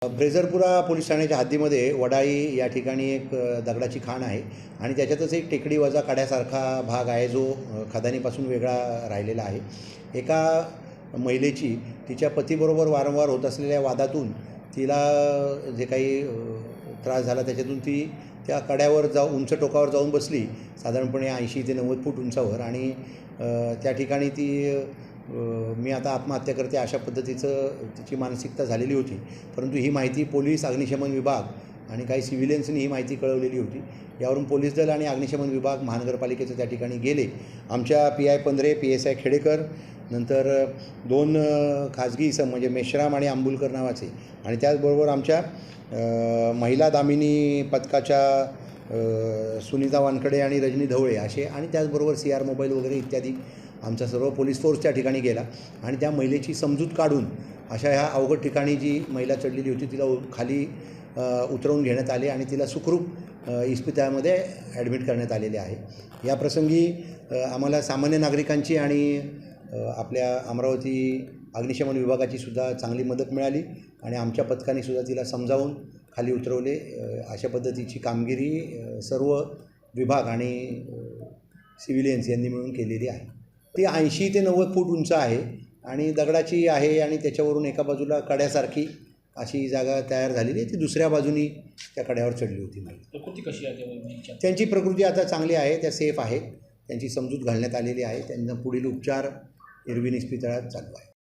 ब्रेझरपुरा police ठाण्याच्या हद्दीमध्ये वडाळी या ठिकाणी एक दगडाची खाण आहे आणि त्याच्यातच एक टेकडी वजा काड्यासारखा भाग आहे जो खदानीपासून वेगळा राहिलेला आहे। एका महिलेची तिच्या पतीबरोबर वारंवार होत असलेल्या वादातून तिला जे काही त्रास झाला त्याच्यातून ती त्या कड्यावर उंच टोकावर जाऊन बसली, साधारणपणे 80 ते 90 फूट उंचावर, आणि त्या ठिकाणी ती मी आता आत्महत्या करते अशा पद्धतीचं तिची मानसिकता झालेली होती। परंतु ही माहिती पोलीस, अग्निशमन विभाग आणि काही सिव्हिलियन्सनी ही माहिती कळवलेली होती। यावरून पोलीस दल आणि अग्निशमन विभाग महानगरपालिकेचं त्या ठिकाणी गेले। आमच्या PI पंधरे, PSI खेडेकर, नंतर 2 खाजगी इसम म्हणजे मेश्राम आणि आंबुलकर नावाचे, आणि त्याचबरोबर आमच्या महिला दामिनी पथकाच्या सुनीता वानखडे आणि रजनी ढवळे असे, आणि त्याचबरोबर CR मोबाईल वगैरे इत्यादी आमचा सर्व पोलीस फोर्स त्या ठिकाणी गेला आणि त्या महिलेची समजूत काढून अशा ह्या अवघड ठिकाणी जी महिला चढलेली होती तिला खाली उतरवून घेण्यात आले आणि तिला सुखरूप इस्पितळामध्ये ॲडमिट करण्यात आलेले आहे। या प्रसंगी आम्हाला सामान्य नागरिकांची आणि आपल्या अमरावती अग्निशमन विभागाची सुद्धा चांगली मदत मिळाली आणि आमच्या पथकाने सुद्धा तिला समजावून खाली उतरवले। अशा पद्धतीची कामगिरी सर्व विभाग आणि सिव्हिलियन्स यांनी मिळून केलेली आहे। ती 80 ते 90 फूट उंच आहे आणि दगडाची आहे आणि त्याच्यावरून एका बाजूला कड्यासारखी अशी जागा तयार झालेली आहे। ती दुसऱ्या बाजूनी त्या कड्यावर चढली होती। प्रकृती कशी आहे त्यांची प्रकृती आता चांगली आहे, त्या सेफ आहेत, त्यांची समजूत घालण्यात आलेली आहे। त्यांना पुढील उपचार इरविन इस्पितळात चालू आहे।